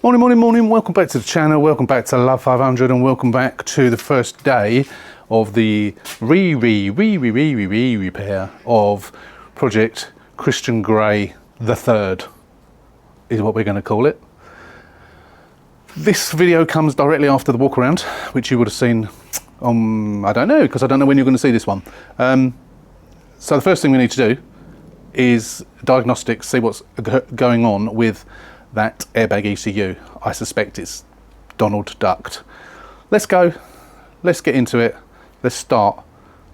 Morning, morning, morning. Welcome back to the channel. Welcome back to Love 500 and welcome back to the first day of the repair of Project Christian Grey the Third is what we're going to call it. This video comes directly after the walk around, which you would have seen on, I don't know, because I don't know when you're going to see this one. So the first thing we need to do is diagnostics, see what's going on with that airbag ECU. I suspect it's Donald ducked. Let's go, let's get into it. Let's start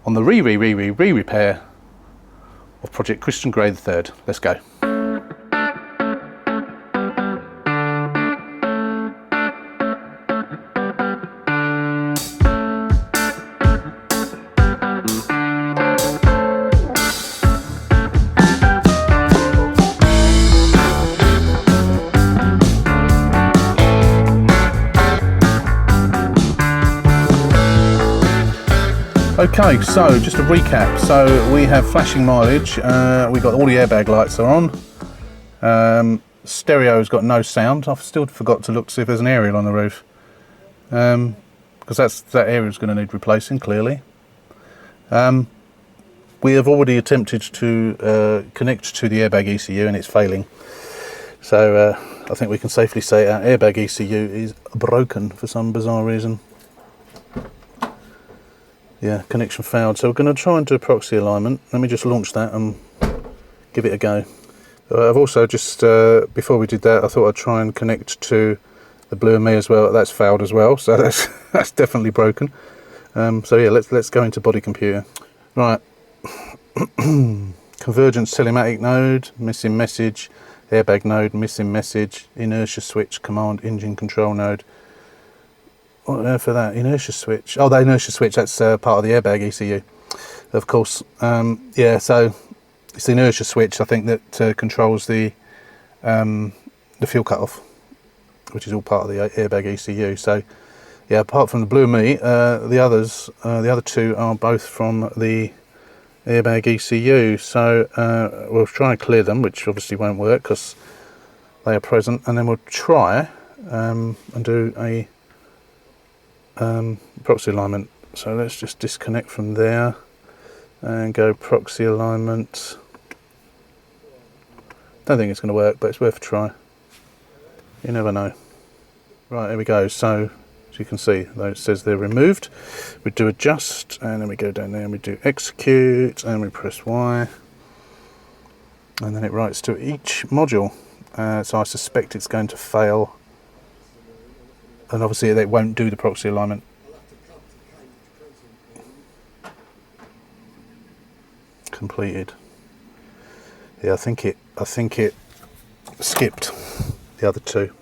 on the repair of Project Christian Grey the Third. Let's go. Okay, so just a recap. So we have flashing mileage. We got all the airbag lights are on. Stereo's got no sound. I've still forgot to look to see if there's an aerial on the roof, because that aerial's going to need replacing clearly. We have already attempted to connect to the airbag ECU and it's failing. So I think we can safely say our airbag ECU is broken for some bizarre reason. Yeah, connection failed. So we're going to try and do a proxy alignment. Let me just launch that and give it a go. I've also just, before we did that, I thought I'd try and connect to the Blue and Me as well. That's failed as well, so that's definitely broken. So yeah, let's go into body computer. Right, convergence telematic node, missing message, airbag node, missing message, inertia switch, command engine control node. What on earth for that? Inertia switch. Oh, the inertia switch, that's part of the airbag ECU, of course. Yeah, so it's the inertia switch, I think, that controls the fuel cutoff, which is all part of the airbag ECU. So, yeah, apart from the Blue and Me, the other two are both from the airbag ECU. So we'll try and clear them, which obviously won't work because they are present, and then we'll try and do a proxy alignment. So let's just disconnect from there and go proxy alignment. Don't think it's going to work, but it's worth a try. You never know. Right, here we go. So as you can see, though, it says they're removed. We do adjust, and then we go down there and we do execute, and we press Y, and then it writes to each module. So I suspect it's going to fail, and obviously they won't do the proxy alignment. Completed. Yeah, I think it skipped the other two.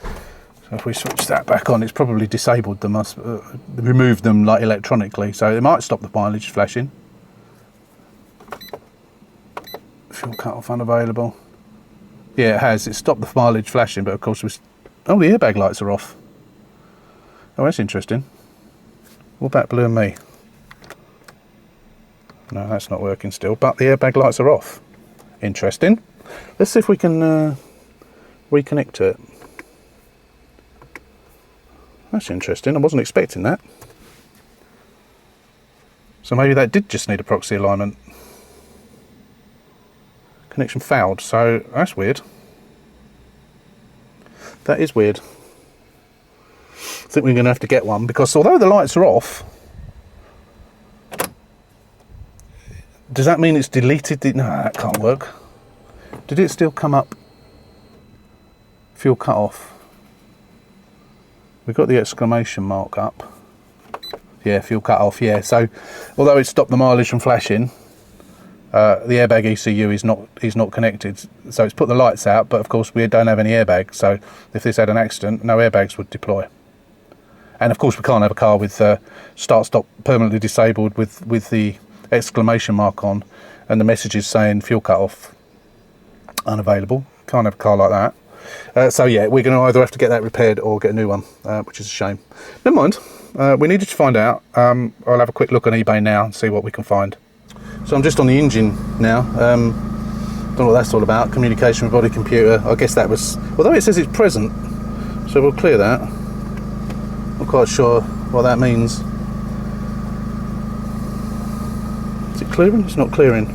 So if we switch that back on, it's probably disabled them, removed them like electronically. So it might stop the mileage flashing. Fuel cutoff unavailable. Yeah, it has. It stopped the mileage flashing, but of course oh, the airbag lights are off. Oh, that's interesting. What about Blue and Me? No, that's not working still, but the airbag lights are off. Interesting. Let's see if we can reconnect to it. That's interesting. I wasn't expecting that. So maybe that did just need a proxy alignment. Connection failed, so that's weird. That is weird. I think we're going to have to get one, because although the lights are off, does that mean it's deleted? No, that can't work. Did it still come up? Fuel cut off. We've got the exclamation mark up. Yeah, fuel cut off. Yeah, so although it stopped the mileage from flashing, the airbag ECU is not connected. So it's put the lights out, but of course we don't have any airbags. So if this had an accident, no airbags would deploy. And of course we can't have a car with start-stop permanently disabled with the exclamation mark on and the messages saying fuel cut off unavailable. Can't have a car like that. So yeah, we're going to either have to get that repaired or get a new one, which is a shame. Never mind. We needed to find out. I'll have a quick look on eBay now and see what we can find. So I'm just on the engine now. Don't know what that's all about. Communication with body computer. I guess that was, although it says it's present, so we'll clear that. Not quite sure what that means. Is it clearing? It's not clearing.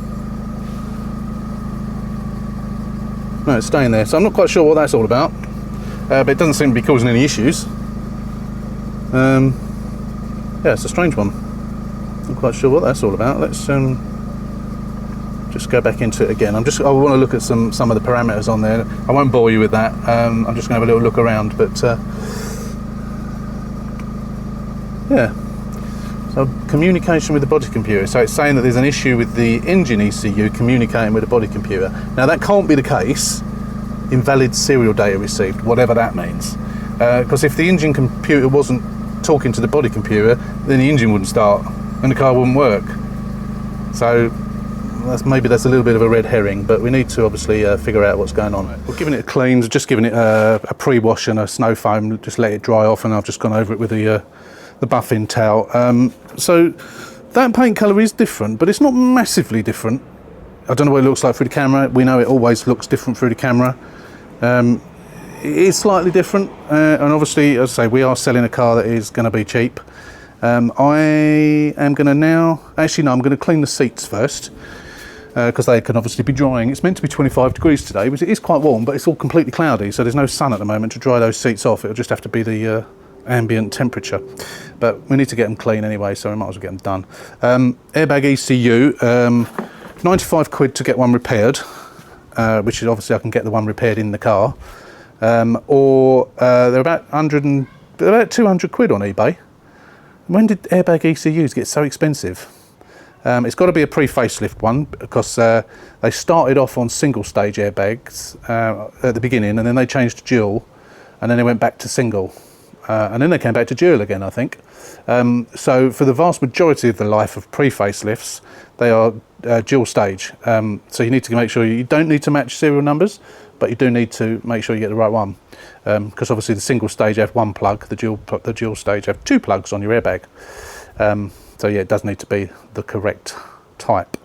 No, it's staying there. So I'm not quite sure what that's all about. But it doesn't seem to be causing any issues. Yeah, it's a strange one. Not quite sure what that's all about. Let's just go back into it again. I want to look at some of the parameters on there. I won't bore you with that. I'm just going to have a little look around, but yeah. So communication with the body computer. So it's saying that there's an issue with the engine ECU communicating with the body computer. Now that can't be the case. Invalid serial data received, whatever that means. Because if the engine computer wasn't talking to the body computer, then the engine wouldn't start and the car wouldn't work. So maybe that's a little bit of a red herring, but we need to obviously figure out what's going on. We're giving it a clean, just giving it a pre-wash and a snow foam, just let it dry off, and I've just gone over it with the buffing towel. So that paint colour is different, but it's not massively different. I don't know what it looks like through the camera. We know it always looks different through the camera. It is slightly different, and obviously, as I say, we are selling a car that is going to be cheap. I am going to now, actually no, I'm going to clean the seats first, because they can obviously be drying. It's meant to be 25 degrees today, which it is quite warm, but it's all completely cloudy, so there's no sun at the moment to dry those seats off. It'll just have to be the ambient temperature, but we need to get them clean anyway, so we might as well get them done. Airbag ECU, 95 quid to get one repaired, which is obviously I can get the one repaired in the car. Or they're about 200 quid on eBay. When did airbag ECUs get so expensive? It's got to be a pre-facelift one, because they started off on single stage airbags at the beginning, and then they changed to dual, and then they went back to single, and then they came back to dual again, I think. So for the vast majority of the life of pre-facelifts, they are dual stage. So you need to make sure you don't need to match serial numbers, but you do need to make sure you get the right one, because obviously the single stage have one plug, the dual stage have two plugs on your airbag. So yeah, it does need to be the correct type.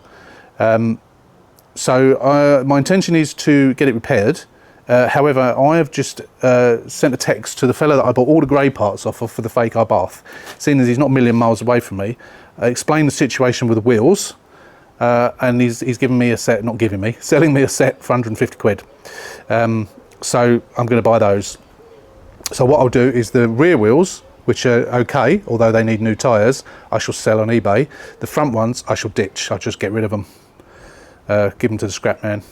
So my intention is to get it repaired. However, I have just sent a text to the fella that I bought all the grey parts off of for the fake car bath, seeing as he's not a million miles away from me. Explained the situation with the wheels, and he's given me a set, selling me a set for 150 quid. So I'm going to buy those. So what I'll do is the rear wheels, which are okay, although they need new tyres, I shall sell on eBay. The front ones I shall ditch. I'll just get rid of them, give them to the scrap man.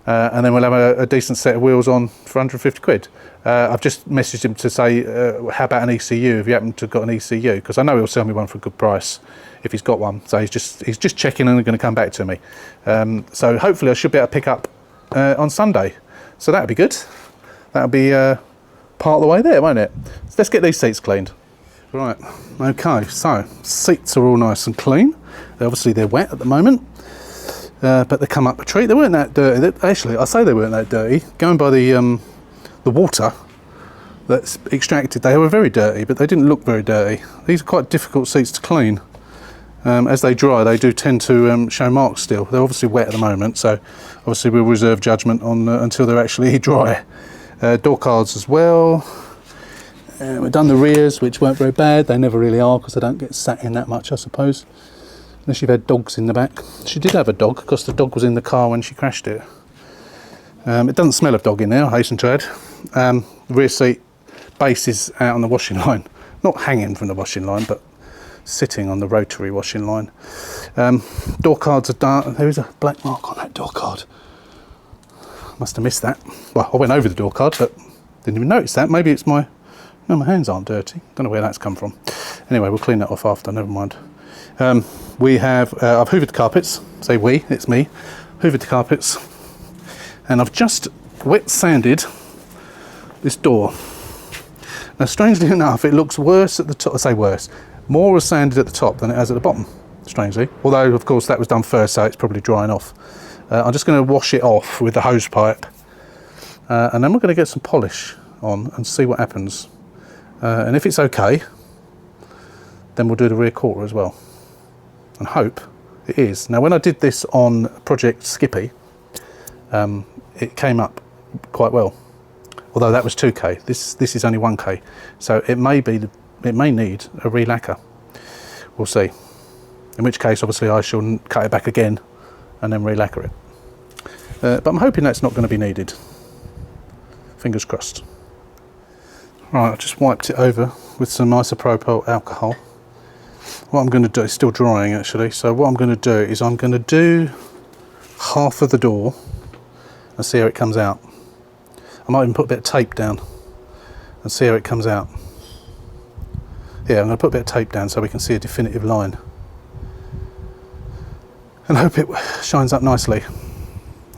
And then we'll have a decent set of wheels on for 150 quid. I've just messaged him to say, how about an ECU, if you happen to have got an ECU, because I know he'll sell me one for a good price if he's got one. So he's just checking and going to come back to me. So hopefully I should be able to pick up on Sunday. So that'll be good. That'll be part of the way there, won't it? So let's get these seats cleaned. Right, okay, so seats are all nice and clean. Obviously they're wet at the moment. But they come up a treat. They weren't that dirty. Actually, I say they weren't that dirty. Going by the water that's extracted, they were very dirty, but they didn't look very dirty. These are quite difficult seats to clean. As they dry, they do tend to show marks still. They're obviously wet at the moment, so obviously we'll reserve judgment on until they're actually dry. Door cards as well. We've done the rears, which weren't very bad. They never really are, because they don't get sat in that much, I suppose. Unless you've had dogs in the back. She did have a dog, because the dog was in the car when she crashed it. It doesn't smell of dog in there, I hasten to add. The rear seat base is out on the washing line. Not hanging from the washing line, but sitting on the rotary washing line. Door cards are dark. There is a black mark on that door card. Must have missed that. Well, I went over the door card, but didn't even notice that. Maybe it's my... No, my hands aren't dirty. Don't know where that's come from. Anyway, we'll clean that off after, never mind. We have, I've hoovered the carpets, say we, it's me, hoovered the carpets, and I've just wet sanded this door. Now strangely enough, it looks worse at the top, I say worse, more was sanded at the top than it has at the bottom, strangely, although of course that was done first, so it's probably drying off. I'm just going to wash it off with the hose pipe, and then we're going to get some polish on and see what happens, and if it's okay, then we'll do the rear quarter as well. And hope it is. Now when I did this on Project Skippy, it came up quite well. Although that was 2K, this is only 1K, so it may need a re-lacquer. We'll see. In which case, obviously, I shall cut it back again and then re-lacquer it. But I'm hoping that's not going to be needed. Fingers crossed. Right, I've just wiped it over with some isopropyl alcohol. What I'm going to do, it's still drying actually, so what I'm going to do is I'm going to do half of the door and see how it comes out. I might even put a bit of tape down and see how it comes out. Yeah, I'm going to put a bit of tape down so we can see a definitive line. And hope it shines up nicely.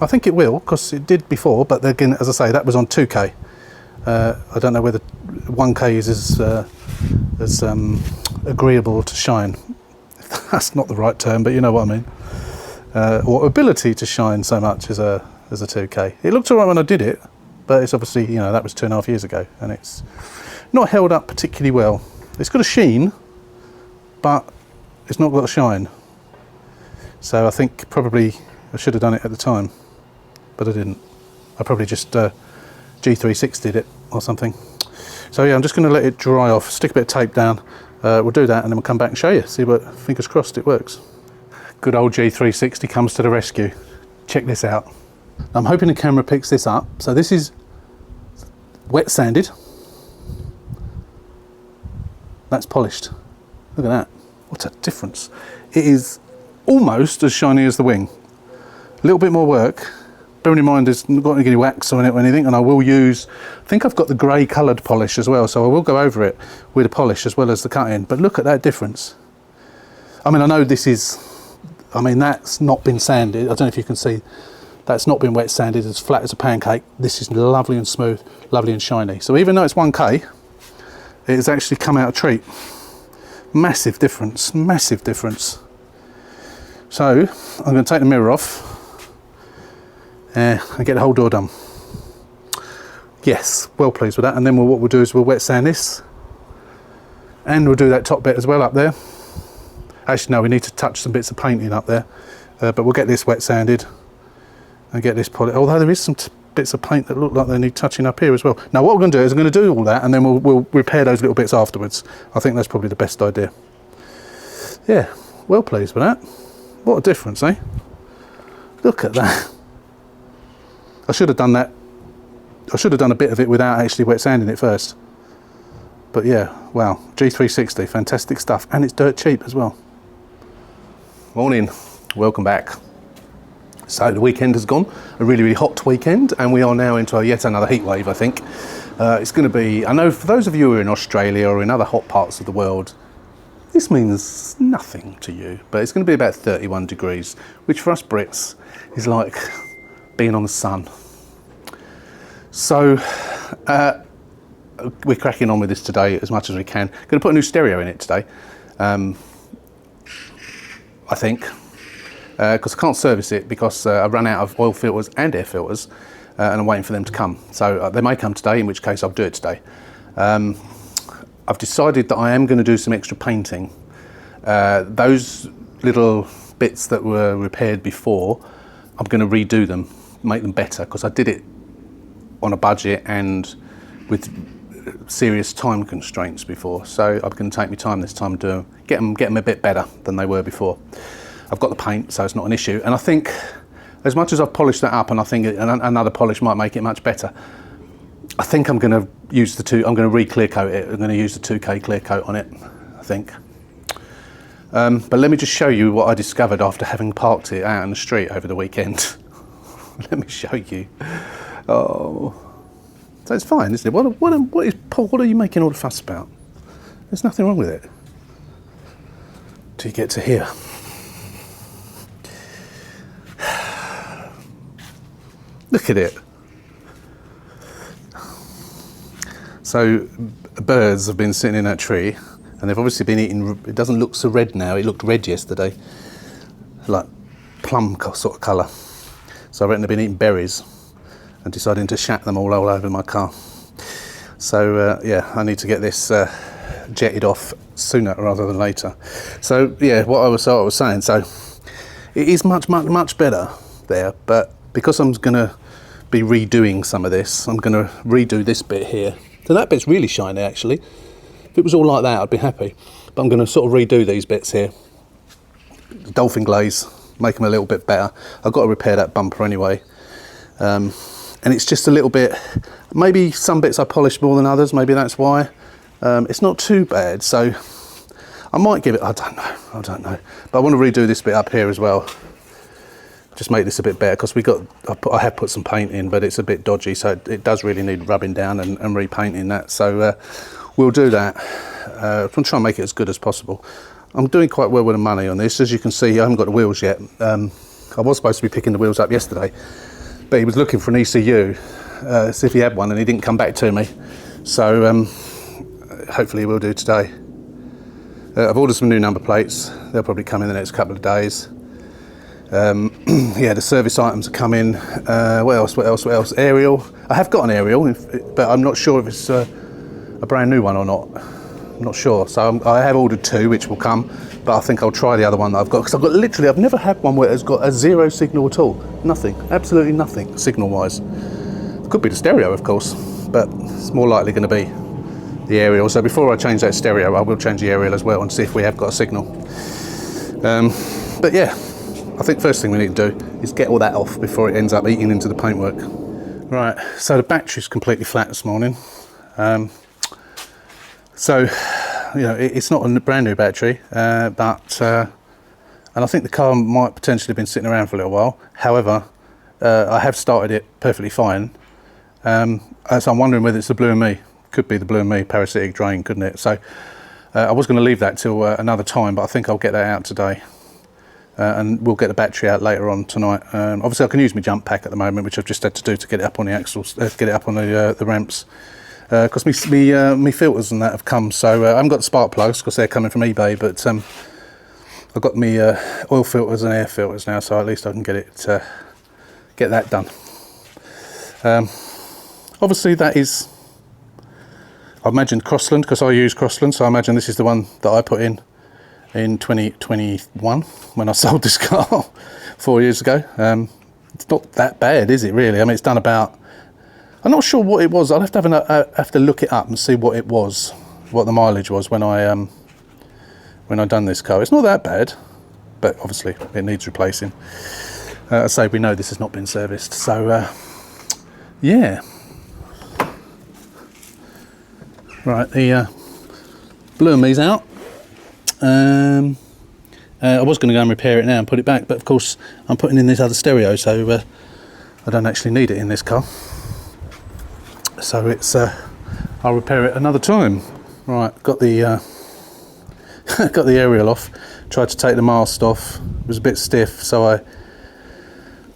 I think it will, because it did before, but again, as I say, that was on 2K. I don't know whether 1K is as agreeable to shine. That's not the right term, but you know what I mean. Or ability to shine so much as a 2K. It looked alright when I did it, but it's obviously, you know, that was 2.5 years ago, and it's not held up particularly well. It's got a sheen, but it's not got a shine. So I think probably I should have done it at the time, but I didn't. I probably just G360'd it or something. So yeah, I'm just going to let it dry off, stick a bit of tape down. We'll do that and then we'll come back and show you, see what, fingers crossed it works. Good old G360 comes to the rescue. Check this out. I'm hoping the camera picks this up. So this is wet sanded. That's polished. Look at that. What a difference. It is almost as shiny as the wing. A little bit more work. Bearing in mind there's not got any wax on it or anything, and I will use, I think I've got the grey coloured polish as well, so I will go over it with a polish as well as the cutting. But look at that difference. I mean, I know this is, I mean, that's not been sanded. I don't know if you can see, that's not been wet sanded, as flat as a pancake. This is lovely and smooth, lovely and shiny. So even though it's 1K, it has actually come out a treat. Massive difference, massive difference. So I'm going to take the mirror off and get the whole door done. Yes, well pleased with that. And then what we'll do is we'll wet sand this, and we'll do that top bit as well up there. Actually no, we need to touch some bits of painting up there, but we'll get this wet sanded and get this polished. Although there is some bits of paint that look like they need touching up here as well. Now what we're going to do is I'm going to do all that, and then we'll repair those little bits afterwards. I think that's probably the best idea. Yeah, well pleased with that. What a difference, eh? Look at that. I should have done that. I should have done a bit of it without actually wet sanding it first. But yeah, wow, G360, fantastic stuff, and it's dirt cheap as well. Morning, welcome back. So the weekend has gone, a really, really hot weekend, and we are now into yet another heat wave, I think. It's going to be, I know for those of you who are in Australia or in other hot parts of the world, this means nothing to you, but it's going to be about 31 degrees, which for us Brits is like being on the sun. So we're cracking on with this today as much as we can. Going to put a new stereo in it today, I think, because I can't service it because I ran out of oil filters and air filters, and I'm waiting for them to come. So they may come today, in which case I'll do it today. I've decided that I am going to do some extra painting. Those little bits that were repaired before, I'm going to redo them, make them better, because I did it on a budget and with serious time constraints before. So I'm going to take my time this time to get them a bit better than they were before. I've got the paint, so it's not an issue. And I think as much as I've polished that up, and I think another polish might make it much better, I think I'm going to use I'm going to re-clear coat it. I'm going to use the 2K clear coat on it, I think. But let me just show you what I discovered after having parked it out in the street over the weekend. Let me show you. Oh, so it's fine, isn't it? What is Paul? What are you making all the fuss about? There's nothing wrong with it. Till you get to here. Look at it. So birds have been sitting in that tree, and they've obviously been eating. It doesn't look so red now. It looked red yesterday, like plum sort of colour. So I reckon they've been eating berries and deciding to shat them all over my car. So yeah, I need to get this jetted off sooner rather than later. So yeah, what I was saying. So it is much better there, but because I'm going to be redoing some of this, I'm going to redo this bit here. So that bit's really shiny actually. If it was all like that, I'd be happy. But I'm going to sort of redo these bits here. Dolphin glaze, make them a little bit better. I've got to repair that bumper anyway. And it's just a little bit, maybe some bits I polished more than others, maybe that's why. It's not too bad, so I might give it, I don't know. But I want to redo this bit up here as well. Just make this a bit better, because I have put some paint in, but it's a bit dodgy, so it does really need rubbing down and repainting that. So we'll do that. I'm going to try and make it as good as possible. I'm doing quite well with the money on this. As you can see, I haven't got the wheels yet. I was supposed to be picking the wheels up yesterday, but he was looking for an ECU, see if he had one, and he didn't come back to me. So hopefully he will do today. I've ordered some new number plates. They'll probably come in the next couple of days. Yeah, the service items are coming. What else? Aerial. I have got an aerial, but I'm not sure if it's a brand new one or not. I'm not sure. So I have ordered 2, which will come, but I think I'll try the other one that I've got, because I've never had one where it's got a 0 signal at all. Nothing, absolutely nothing, signal-wise. It could be the stereo, of course, but it's more likely going to be the aerial. So before I change that stereo, I will change the aerial as well and see if we have got a signal. But yeah, I think first thing we need to do is get all that off before it ends up eating into the paintwork. Right, so the battery's completely flat this morning. So, you know, it's not a brand new battery, and I think the car might potentially have been sitting around for a little while. However, I have started it perfectly fine. So I'm wondering whether it's the Blue and Me. Could be the Blue and Me parasitic drain, couldn't it? So I was going to leave that till another time, but I think I'll get that out today. And we'll get the battery out later on tonight. Obviously I can use my jump pack at the moment, which I've just had to do to get it up on the axles, get it up on the ramps. Because me filters and that have come, so I haven't got the spark plugs because they're coming from eBay, but I've got me oil filters and air filters now, so at least I can get that done. Obviously that is, I imagine Crossland, because I use Crossland, so I imagine this is the one that I put in 2021 when I sold this car 4 years ago. It's not that bad, is it really? I mean, it's done about, I'm not sure what it was. I'll have to have to look it up and see what it was, what the mileage was when I done this car. It's not that bad, but obviously it needs replacing. I say we know this has not been serviced, so yeah. Right, the Blue and Me's out. I was going to go and repair it now and put it back, but of course I'm putting in this other stereo, so I don't actually need it in this car. So it's I'll repair it another time. Right, got the got the aerial off. Tried to take the mast off. It was a bit stiff, so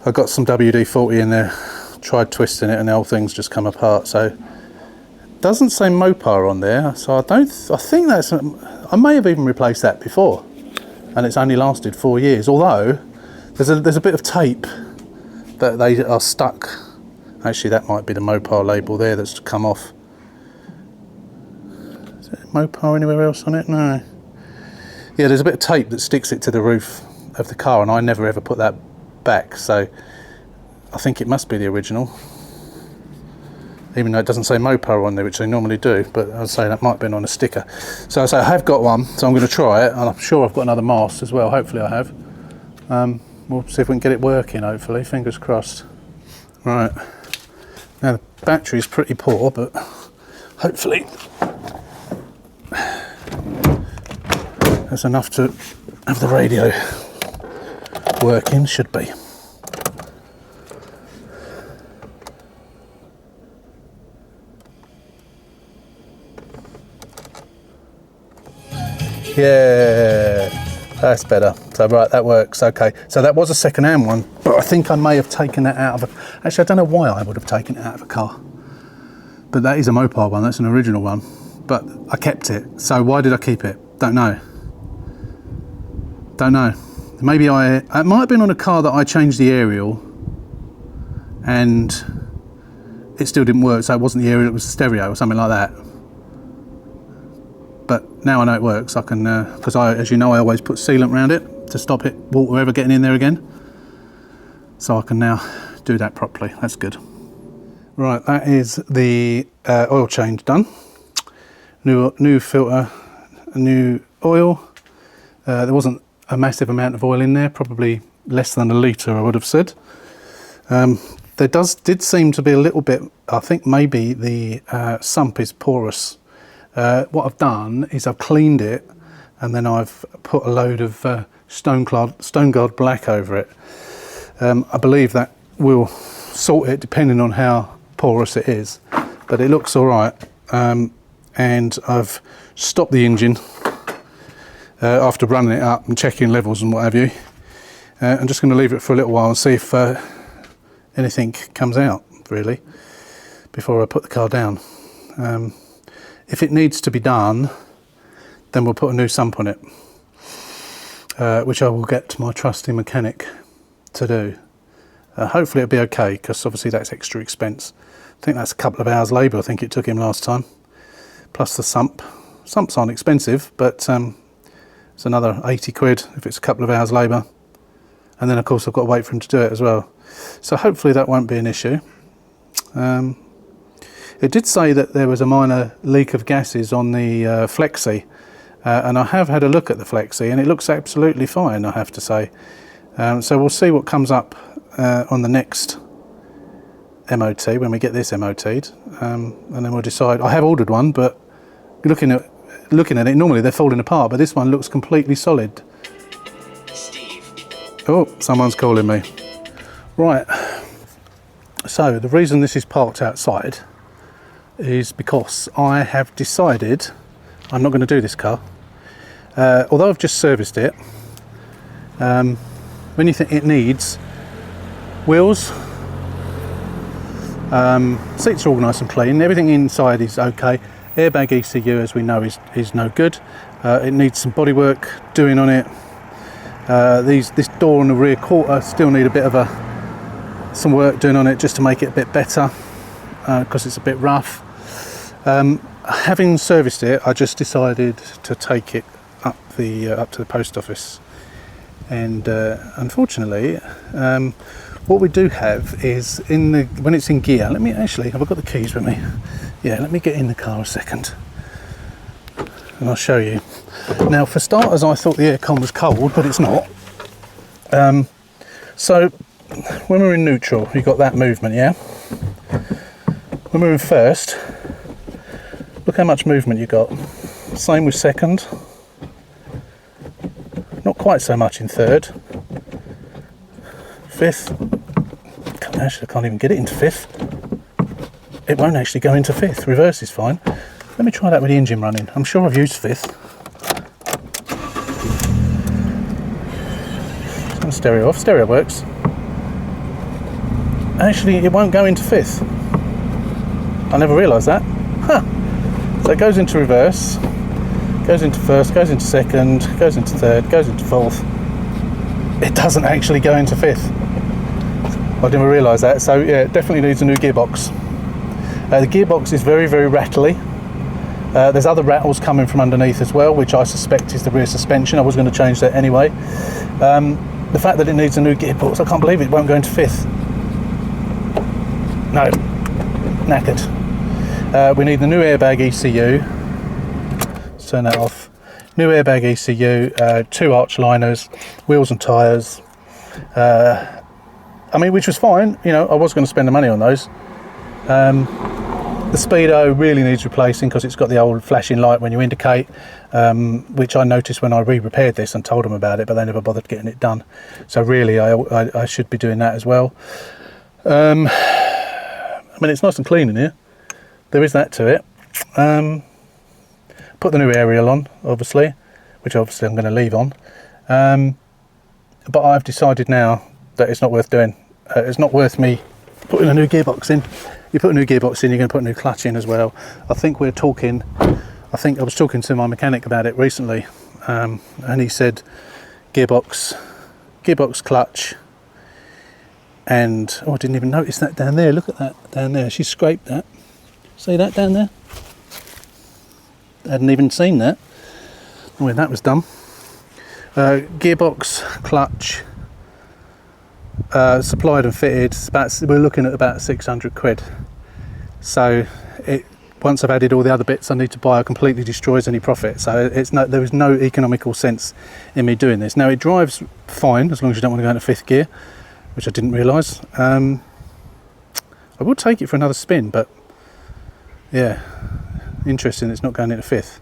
I got some WD-40 in there. Tried twisting it, and the whole thing's just come apart. So it doesn't say Mopar on there. So I think that's. I may have even replaced that before, and it's only lasted 4 years. Although there's a bit of tape that they are stuck. Actually, that might be the Mopar label there that's come off. Is it Mopar anywhere else on it? No. Yeah, there's a bit of tape that sticks it to the roof of the car, and I never ever put that back, so I think it must be the original. Even though it doesn't say Mopar on there, which they normally do, but I'd say that might have been on a sticker. So I say I have got one, so I'm going to try it, and I'm sure I've got another mast as well. Hopefully I have. We'll see if we can get it working, hopefully. Fingers crossed. Right. Now the battery's pretty poor, but hopefully that's enough to have the radio working, should be. Yeah, that's better. So right, that works. Okay, so that was a second-hand one, but I think I may have taken that out of a. Actually, I don't know why I would have taken it out of a car. But that is a Mopar one. That's an original one. But I kept it. So why did I keep it? Don't know. Don't know. Maybe it might have been on a car that I changed the aerial, and it still didn't work. So it wasn't the aerial; it was the stereo or something like that. But now I know it works. I can, because as you know, I always put sealant around it to stop it water ever getting in there again. So I can now do that properly. That's good. Right, that is the oil change done. New filter, new oil. There wasn't a massive amount of oil in there, probably less than a litre, I would have said. There did seem to be a little bit, I think maybe the sump is porous. What I've done is I've cleaned it and then I've put a load of Stone Guard Black over it. I believe that will sort it depending on how porous it is, but it looks all right. And I've stopped the engine after running it up and checking levels and what have you. I'm just going to leave it for a little while and see if anything comes out, really, before I put the car down. If it needs to be done, then we'll put a new sump on it, which I will get my trusty mechanic to do. Hopefully it'll be okay, because obviously that's extra expense. I think that's a couple of hours labour I think it took him last time, plus the sump. Sumps aren't expensive, but it's another 80 quid if it's a couple of hours labour. And then of course I've got to wait for him to do it as well. So hopefully that won't be an issue. It did say that there was a minor leak of gases on the Flexi, and I have had a look at the Flexi and it looks absolutely fine, I have to say. So we'll see what comes up on the next MOT, when we get this MOT'd, and then we'll decide. I have ordered one, but looking at it, normally they're falling apart, but this one looks completely solid. Steve. Oh, someone's calling me. Right, so the reason this is parked outside is because I have decided I'm not going to do this car. Although I've just serviced it, when you think it needs wheels, seats are all nice and clean, everything inside is okay. Airbag ECU, as we know, is no good. It needs some bodywork doing on it. This door on the rear quarter still need a bit of some work doing on it, just to make it a bit better, because it's a bit rough. Having serviced it, I just decided to take it up to the post office, and unfortunately, what we do have is when it's in gear. Let me actually, have I got the keys with me? Yeah, let me get in the car a second and I'll show you. Now, for starters, I thought the aircon was cold, but it's not. So when we're in neutral, you've got that movement, yeah? When we're in first, look how much movement you got. Same with second. Not quite so much in third. Fifth. Actually, I can't even get it into fifth. It won't actually go into fifth. Reverse is fine. Let me try that with the engine running. I'm sure I've used fifth. Turn stereo off. Stereo works. Actually, it won't go into fifth. I never realised that. Huh. So it goes into reverse, goes into first, goes into second, goes into third, goes into fourth. It doesn't actually go into fifth. I didn't realise that. So yeah, it definitely needs a new gearbox. The gearbox is very, very rattly. There's other rattles coming from underneath as well, which I suspect is the rear suspension. I was going to change that anyway. The fact that it needs a new gearbox, I can't believe it won't go into fifth. No, knackered. We need the new airbag ECU. Let's turn that off. New airbag ECU, 2 arch liners, wheels and tyres. I mean, which was fine. You know, I was going to spend the money on those. The speedo really needs replacing because it's got the old flashing light when you indicate, which I noticed when I re-repaired this and told them about it, but they never bothered getting it done. So really, I should be doing that as well. I mean, it's nice and clean in here. There is that to it. Put the new aerial on, obviously, which obviously I'm going to leave on. But I've decided now that it's not worth doing. It's not worth me putting a new gearbox in. You put a new gearbox in, you're going to put a new clutch in as well. I think I was talking to my mechanic about it recently, and he said gearbox, clutch, and I didn't even notice that down there. Look at that down there. She scraped that. See that down there? I hadn't even seen that when that was done. Gearbox, clutch, supplied and fitted. We're looking at about 600 quid. So once I've added all the other bits I need to buy, it completely destroys any profit. So there is no economical sense in me doing this. Now it drives fine as long as you don't want to go into fifth gear, which I didn't realise. I will take it for another spin, but yeah, interesting it's not going into fifth.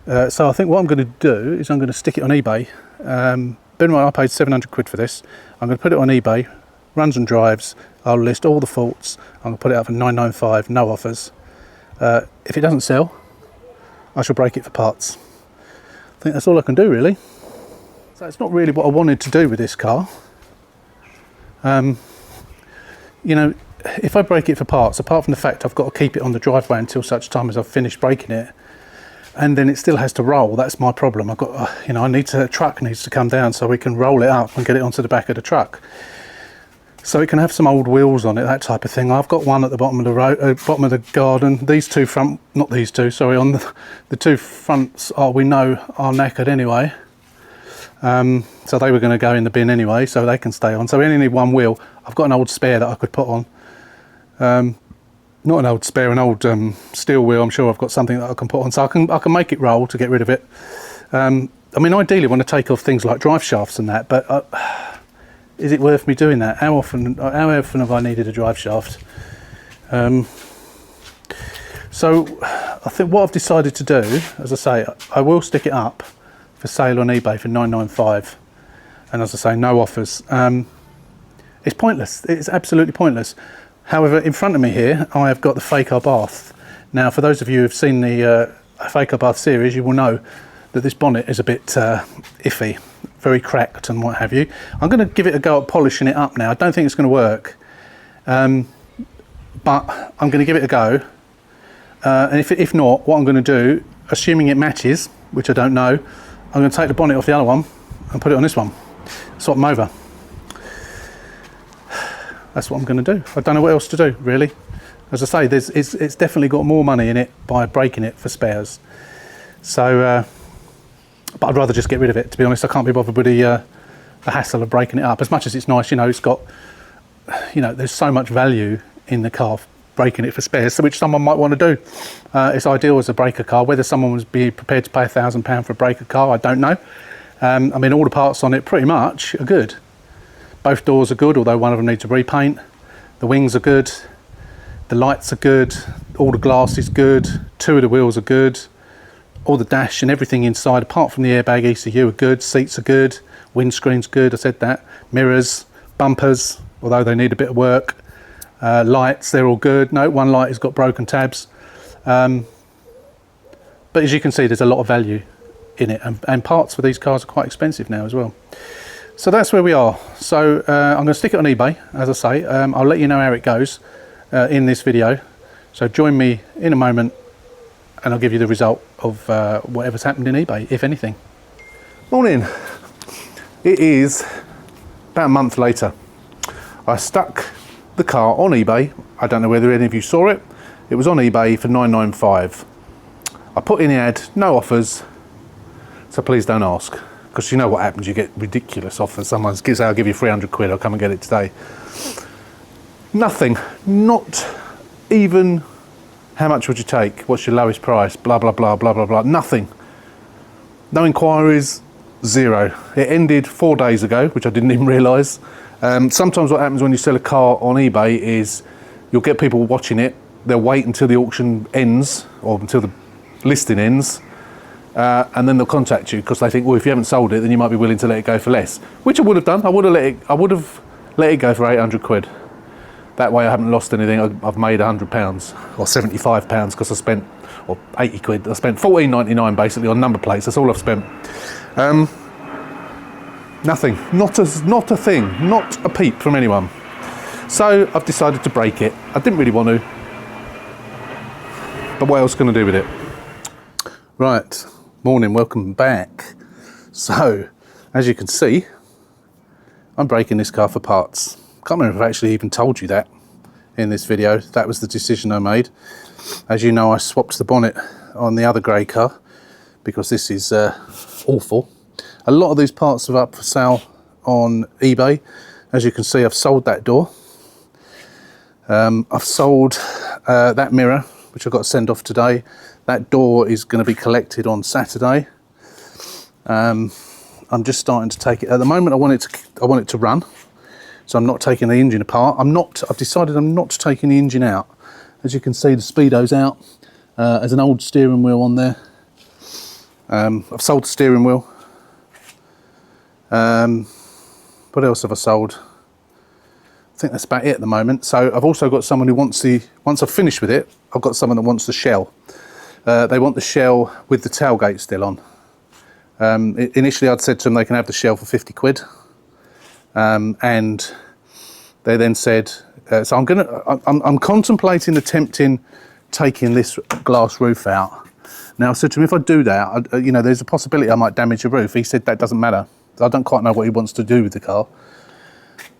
So I think what I'm going to do is I'm going to stick it on eBay. Bear in mind I paid 700 quid for this. I'm going to put it on eBay, runs and drives. I'll list all the faults. I'm going to put it up for 995, no offers. If it doesn't sell, I shall break it for parts. I think that's all I can do really. So it's not really what I wanted to do with this car. You know, if I break it for parts, apart from the fact I've got to keep it on the driveway until such time as I've finished breaking it, and then it still has to roll, that's my problem. I've got, you know, a truck needs to come down so we can roll it up and get it onto the back of the truck. So it can have some old wheels on it, that type of thing. I've got one at the bottom of the road, bottom of the garden. These two front, not these two, sorry, on the two fronts we know are knackered anyway. So they were going to go in the bin anyway, so they can stay on. So we only need one wheel. I've got an old spare that I could put on. Not an old spare, an old steel wheel. I'm sure I've got something that I can put on, so I can make it roll to get rid of it. I mean, ideally, I want to take off things like drive shafts and that, but is it worth me doing that? How often have I needed a drive shaft? So I think what I've decided to do, as I say, I will stick it up for sale on eBay for 995, and as I say, no offers. It's pointless. It's absolutely pointless. However, in front of me here, I have got the Faker bath. Now, for those of you who've seen the Faker bath series, you will know that this bonnet is a bit iffy, very cracked and what have you. I'm going to give it a go at polishing it up now. I don't think it's going to work, but I'm going to give it a go. And if not, what I'm going to do, assuming it matches, which I don't know, I'm going to take the bonnet off the other one and put it on this one, swap them over. That's what I'm going to do. I don't know what else to do, really. As I say, it's definitely got more money in it by breaking it for spares. So, but I'd rather just get rid of it, to be honest. I can't be bothered with the hassle of breaking it up. As much as it's nice, you know, it's got, you know, there's so much value in the car, breaking it for spares, so which someone might want to do. It's ideal as a breaker car. Whether someone would be prepared to pay £1,000 for a breaker car, I don't know. I mean, all the parts on it pretty much are good. Both doors are good, although one of them needs a repaint. The wings are good. The lights are good. All the glass is good. Two of the wheels are good. All the dash and everything inside, apart from the airbag ECU, are good. Seats are good. Windscreen's good, I said that. Mirrors, bumpers, although they need a bit of work. Lights, they're all good. No, one light has got broken tabs. But as you can see, there's a lot of value in it. And parts for these cars are quite expensive now as well. So that's where we are. So I'm going to stick it on eBay, as I say. I'll let you know how it goes in this video. So join me in a moment and I'll give you the result of whatever's happened in eBay, if anything. Morning. It is about a month later. I stuck the car on eBay. I don't know whether any of you saw it. It was on eBay for 995. I put in the ad, no offers. So please don't ask. Because you know what happens, you get ridiculous offers. Someone says, I'll give you 300 quid, I'll come and get it today. Nothing, not even how much would you take, what's your lowest price, blah, blah, blah, blah, blah, blah, nothing. No inquiries, zero. It ended 4 days ago, which I didn't even realise. Sometimes what happens when you sell a car on eBay is you'll get people watching it, they'll wait until the auction ends, or until the listing ends, and then they'll contact you because they think, well, if you haven't sold it, then you might be willing to let it go for less. Which I would have done. I would have let it go for 800 quid. That way I haven't lost anything. I've made £100 or £75 because I spent, or 80 quid. I spent £14.99 basically on number plates. That's all I've spent. Nothing. Not a thing. Not a peep from anyone. So I've decided to break it. I didn't really want to. But what else can I do with it? Right. Morning, welcome back. So, as you can see, I'm breaking this car for parts. Can't remember if I actually even told you that in this video. That was the decision I made. As you know, I swapped the bonnet on the other grey car because this is awful. A lot of these parts are up for sale on eBay. As you can see, I've sold that door. I've sold that mirror, which I've got to send off today. That door is going to be collected on Saturday. I'm just starting to take it. At the moment, I want it to run, so I'm not taking the engine apart. I've decided I'm not taking the engine out. As you can see, the speedo's out. There's an old steering wheel on there. I've sold the steering wheel. What else have I sold? I think that's about it at the moment. So I've also got someone who wants once I've finished with it, I've got someone that wants the shell. They want the shell with the tailgate still on. Initially I'd said to them they can have the shell for 50 quid. And they then said, so I'm contemplating attempting taking this glass roof out. Now I said to him, if I do that, you know, there's a possibility I might damage the roof. He said that doesn't matter. I don't quite know what he wants to do with the car.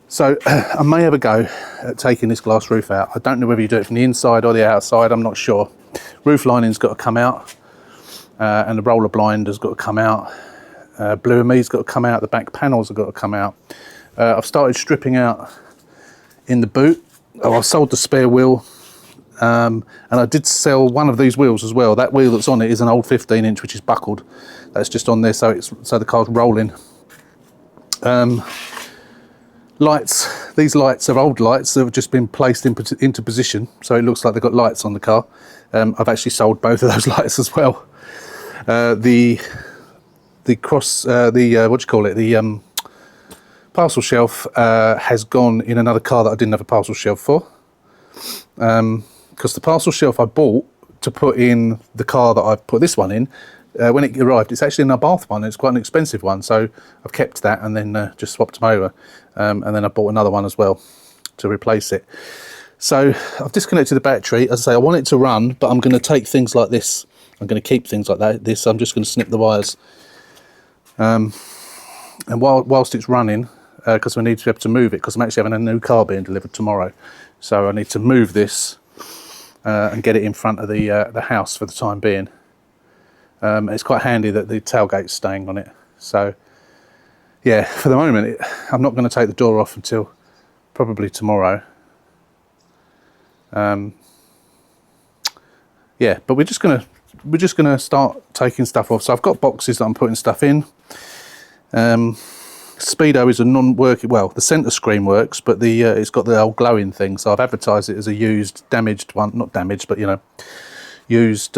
So I may have a go at taking this glass roof out. I don't know whether you do it from the inside or the outside, I'm not sure. Roof lining's got to come out, and the roller blind has got to come out. Blue and me's got to come out, the back panels have got to come out. I've started stripping out in the boot. I've sold the spare wheel, and I did sell one of these wheels as well. That wheel that's on it is an old 15-inch which is buckled. That's just on there so the car's rolling. Lights, these lights are old lights that have just been placed into position, so it looks like they've got lights on the car. I've actually sold both of those lights as well. The parcel shelf has gone in another car that I didn't have a parcel shelf for, because the parcel shelf I bought to put in the car that I've put this one in, when it arrived, it's actually in a bath one. It's quite an expensive one, so I've kept that and then just swapped them over, and then I bought another one as well to replace it. So I've disconnected the battery. As I say, I want it to run, but I'm going to take things like this. I'm going to keep things like that. I'm just going to snip the wires, and whilst it's running, because we need to be able to move it, because I'm actually having a new car being delivered tomorrow, so I need to move this and get it in front of the house for the time being. It's quite handy that the tailgate's staying on it. So yeah, for the moment I'm not going to take the door off until probably tomorrow. Yeah, but we're just gonna start taking stuff off. So I've got boxes that I'm putting stuff in. Speedo is a non-working, well, the centre screen works, but it's got the old glowing thing, so I've advertised it as a used, damaged one, not damaged, but you know, used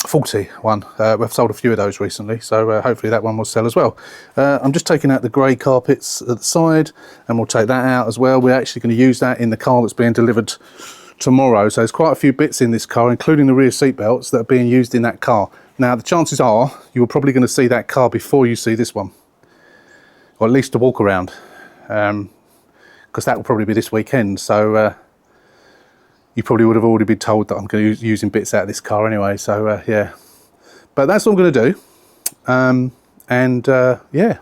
faulty one. We've sold a few of those recently, so hopefully that one will sell as well. I'm just taking out the grey carpets at the side, and we'll take that out as well. We're actually going to use that in the car that's being delivered tomorrow. So there's quite a few bits in this car, including the rear seat belts, that are being used in that car. Now the chances are you're probably going to see that car before you see this one, or at least a walk around, because that will probably be this weekend. So you probably would have already been told that I'm going to be using bits out of this car anyway. So yeah, but that's what I'm going to do. Yeah,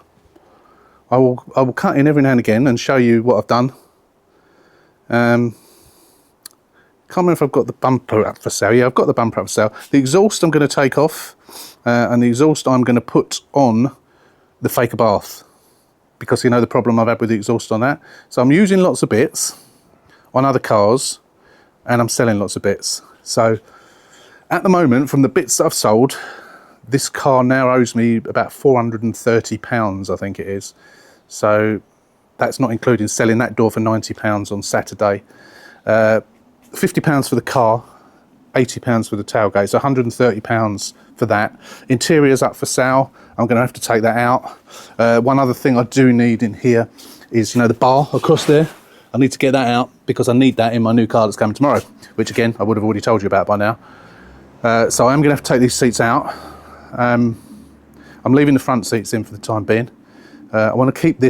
I will cut in every now and again and show you what I've done. Can't remember if I've got the bumper up for sale. Yeah, I've got the bumper up for sale. The exhaust I'm going to take off, and the exhaust I'm going to put on the faker bath, because you know the problem I've had with the exhaust on that. So I'm using lots of bits on other cars, and I'm selling lots of bits. So at the moment, from the bits that I've sold, this car now owes me about £430, I think it is. So that's not including selling that door for £90 on Saturday. £50 for the car, £80 for the tailgate, so £130 for that. Interior's up for sale. I'm going to have to take that out. One other thing I do need in here is, you know, the bar across there. I need to get that out because I need that in my new car that's coming tomorrow, which again I would have already told you about by now. So I'm going to have to take these seats out. I'm leaving the front seats in for the time being. I want to keep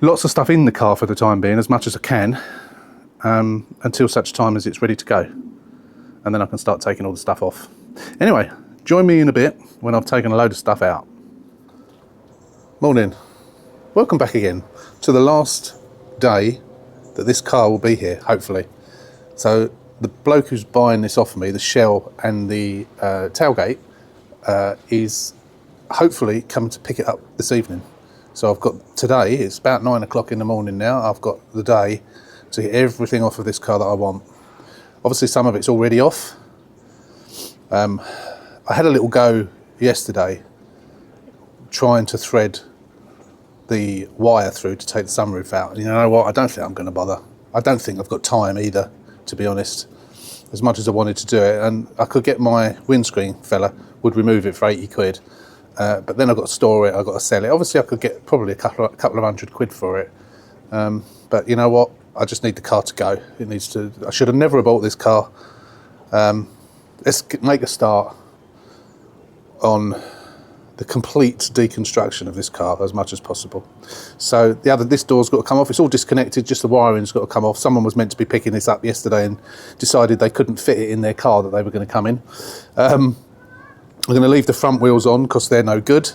lots of stuff in the car for the time being, as much as I can, until such time as it's ready to go, and then I can start taking all the stuff off. Anyway, join me in a bit when I've taken a load of stuff out. Morning. Welcome back again to the last day that this car will be here, hopefully. So the bloke who's buying this off me, the shell and the tailgate, is hopefully coming to pick it up this evening. So I've got today, it's about 9 o'clock in the morning now, I've got the day to get everything off of this car that I want. Obviously some of it's already off. I had a little go yesterday trying to thread the wire through to take the sunroof out. And you know what, I don't think I'm going to bother. I don't think I've got time either, to be honest, as much as I wanted to do it. And I could get my windscreen fella, would remove it for 80 quid. But then I've got to store it, I've got to sell it. Obviously I could get probably a couple of £100 for it. But you know what, I just need the car to go. It needs to. I should have never bought this car. Let's make a start on the complete deconstruction of this car as much as possible. So this door's got to come off. It's all disconnected, just the wiring's got to come off. Someone was meant to be picking this up yesterday and decided they couldn't fit it in their car that they were going to come in. I'm going to leave the front wheels on because they're no good.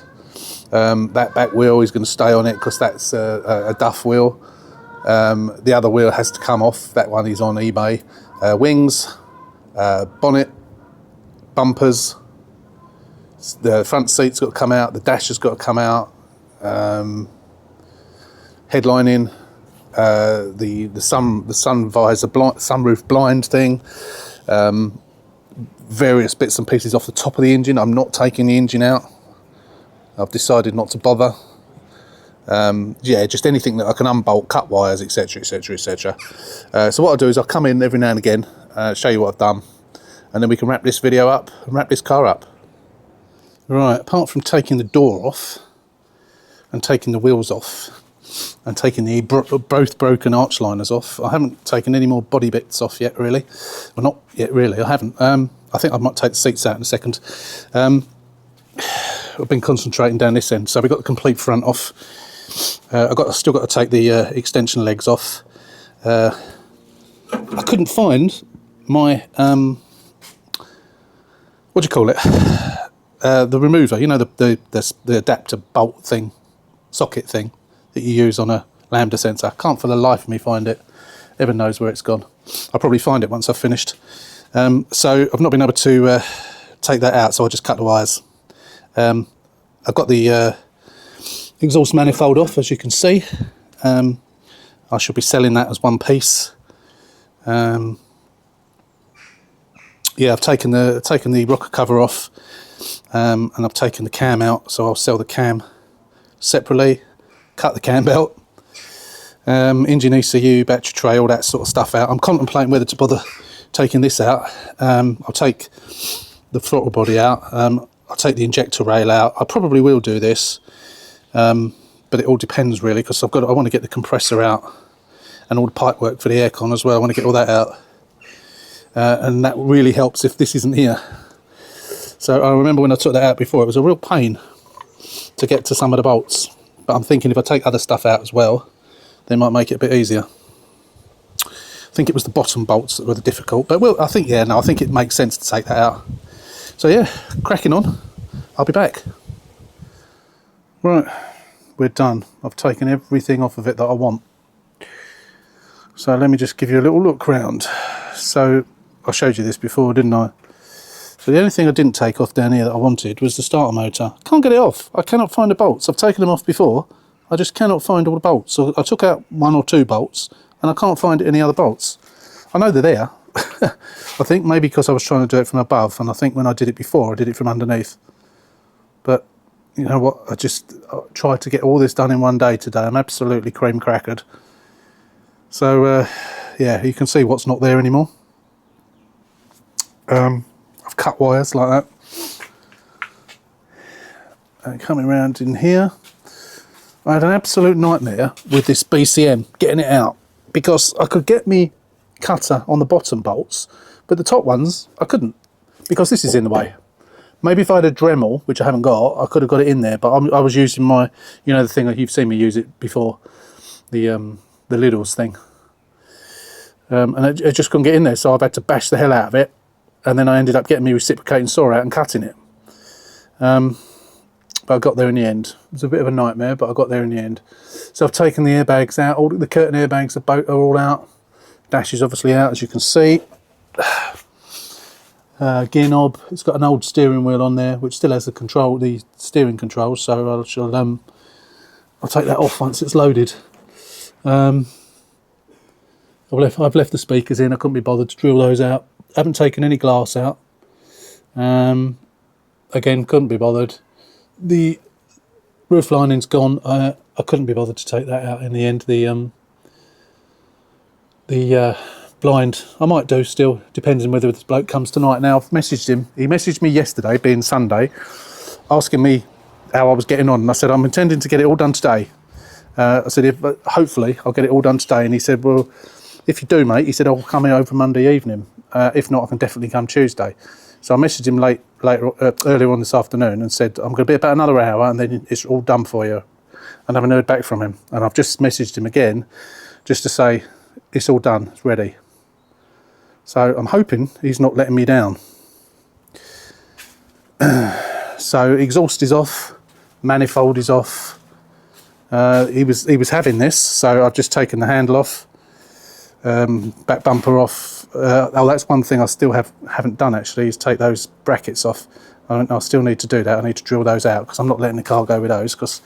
That back wheel is going to stay on it because that's a duff wheel. The other wheel has to come off. That one is on eBay. Wings, bonnet, bumpers, the front seat's got to come out, the dash has got to come out, headlining, the sun visor, sunroof blind thing, various bits and pieces off the top of the engine. I'm not taking the engine out. I've decided not to bother. Yeah, just anything that I can unbolt, cut wires, etc, etc, etc. So what I'll do is I'll come in every now and again, show you what I've done, and then we can wrap this video up and wrap this car up. Right, apart from taking the door off and taking the wheels off and taking the both broken arch liners off, I haven't taken any more body bits off yet, really. Well, not yet, really, I haven't. I think I might take the seats out in a second. I've been concentrating down this end, so we've got the complete front off. I've still got to take the extension legs off. I couldn't find my what do you call it? The remover. You know, the adapter bolt thing, socket thing that you use on a lambda sensor. I can't for the life of me find it. Heaven knows where it's gone. I'll probably find it once I've finished. So I've not been able to take that out, so I just cut the wires. I've got the exhaust manifold off, as you can see. I should be selling that as one piece. Yeah, I've taken the rocker cover off, and I've taken the cam out, so I'll sell the cam separately, cut the cam belt, engine ECU, battery tray, all that sort of stuff out. I'm contemplating whether to bother taking this out. I'll take the throttle body out, I'll take the injector rail out. I probably will do this, but it all depends really, because I want to get the compressor out and all the pipe work for the aircon as well. I want to get all that out, and that really helps if this isn't here. So I remember when I took that out before, it was a real pain to get to some of the bolts, but I'm thinking if I take other stuff out as well, they might make it a bit easier. I think it was the bottom bolts that were the difficult, but I think it makes sense to take that out. So yeah, cracking on. I'll be back. Right, we're done. I've taken everything off of it that I want. So let me just give you a little look round. So I showed you this before, didn't I? So the only thing I didn't take off down here that I wanted was the starter motor. I can't get it off. I cannot find the bolts. I've taken them off before. I just cannot find all the bolts. So I took out 1 or 2 bolts and I can't find any other bolts. I know they're there. I think maybe because I was trying to do it from above, and I think when I did it before I did it from underneath. But you know what, I tried to get all this done in one day today. I'm absolutely cream crackered. So yeah, you can see what's not there anymore. I've cut wires like that. And coming around in here, I had an absolute nightmare with this BCM, getting it out, because I could get me cutter on the bottom bolts, but the top ones I couldn't, because this is in the way. Maybe if I had a Dremel, which I haven't got, I could have got it in there, but I was using my, you know, the thing that you've seen me use it before, the Lidl's thing, and it just couldn't get in there, so I've had to bash the hell out of it, and then I ended up getting my reciprocating saw out and cutting it. But I got there in the end. It was a bit of a nightmare, but I got there in the end. So I've taken the airbags out, all the curtain airbags, the boat are all out. Dash is obviously out, as you can see. Gear knob, it's got an old steering wheel on there, which still has the steering controls, so I'll take that off once it's loaded. I've left the speakers in. I couldn't be bothered to drill those out. Haven't taken any glass out. Again, couldn't be bothered. The roof lining's gone. I couldn't be bothered to take that out in the end. The blind, I might do still, depends on whether this bloke comes tonight. Now, I've messaged him. He messaged me yesterday, being Sunday, asking me how I was getting on. And I said, I'm intending to get it all done today. I said, hopefully I'll get it all done today. And he said, well, if you do, mate, he said, I'll come in over Monday evening. If not, I can definitely come Tuesday. So I messaged him earlier on this afternoon and said, I'm going to be about another hour and then it's all done for you. And I haven't heard back from him. And I've just messaged him again just to say, it's all done, it's ready. So I'm hoping he's not letting me down. So exhaust is off, manifold is off. He was having this, so I've just taken the handle off, back bumper off. Oh, that's one thing I still haven't done actually, is take those brackets off. I still need to do that. I need to drill those out because I'm not letting the car go with those, because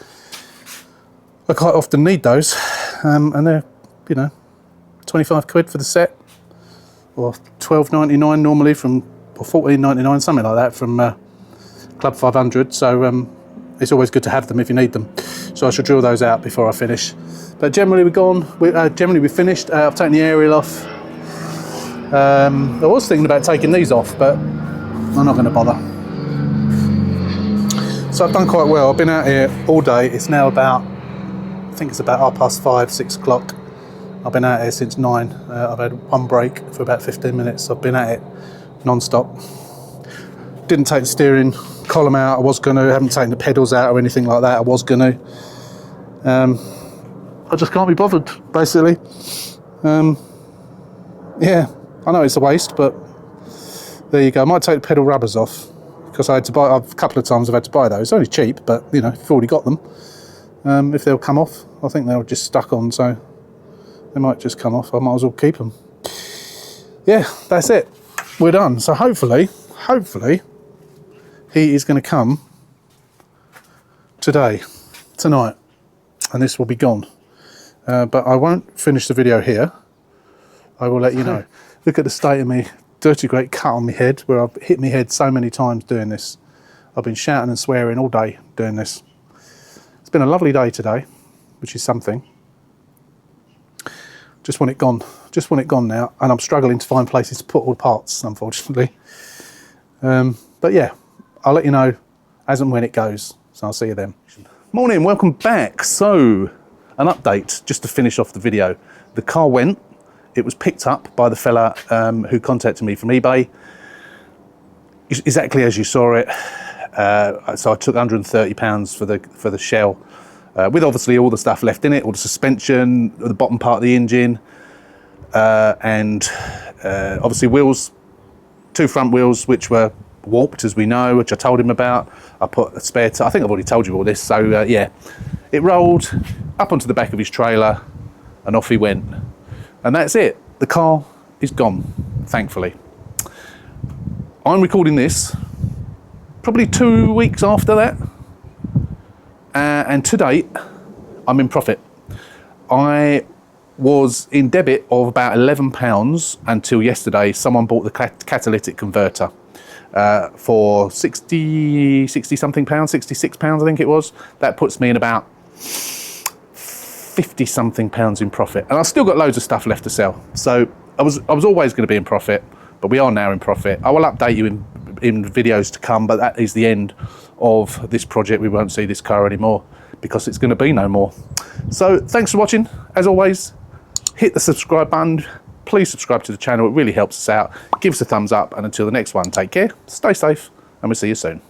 I quite often need those, and they're, you know, 25 quid for the set, or 12.99 normally from, or 14.99, something like that from Club 500. So it's always good to have them if you need them. So I should drill those out before I finish. But generally we've finished. I've taken the aerial off. I was thinking about taking these off, but I'm not going to bother. So I've done quite well. I've been out here all day. It's now about, I think it's about 5:30, 6 o'clock. I've been out here since 9. I've had one break for about 15 minutes. I've been at it non-stop. Didn't take the steering column out. I was going to. I haven't taken the pedals out or anything like that. I was going to. I just can't be bothered, basically. Yeah, I know it's a waste, but there you go. I might take the pedal rubbers off because I had to buy. A couple of times I've had to buy those. It's only cheap, but you know, if you've already got them, if they'll come off, I think they're just stuck on, so they might just come off. I might as well keep them. Yeah, that's it. We're done. So hopefully, he is going to come tonight, and this will be gone. But I won't finish the video here. I will let you know. Look at the state of me. Dirty great cut on my head, where I've hit my head so many times doing this. I've been shouting and swearing all day doing this. It's been a lovely day today, which is something. Just want it gone. Just want it gone now, and I'm struggling to find places to put all the parts, unfortunately. But yeah, I'll let you know as and when it goes. So I'll see you then. Morning, welcome back. So, an update just to finish off the video. The car went. It was picked up by the fella who contacted me from eBay. Exactly as you saw it. So I took £130 for the shell, with obviously all the stuff left in it, all the suspension, the bottom part of the engine, and obviously wheels, 2 front wheels which were warped, as we know, which I told him about. I put a spare I think I've already told you all this. So yeah, it rolled up onto the back of his trailer and off he went. And that's it. The car is gone, thankfully. I'm recording this probably 2 weeks after that. And to date, I'm in profit. I was in debit of about £11 until yesterday. Someone bought the catalytic converter for 60 something pounds, £66 I think it was. That puts me in about 50 something pounds in profit, and I've still got loads of stuff left to sell. So I was always going to be in profit, but we are now in profit. I will update you in videos to come, but that is the end of this project. We won't see this car anymore because it's going to be no more. So thanks for watching. As always, hit the subscribe button. Please subscribe to the channel. It really helps us out. Give us a thumbs up, and until the next one, take care, stay safe, and we'll see you soon.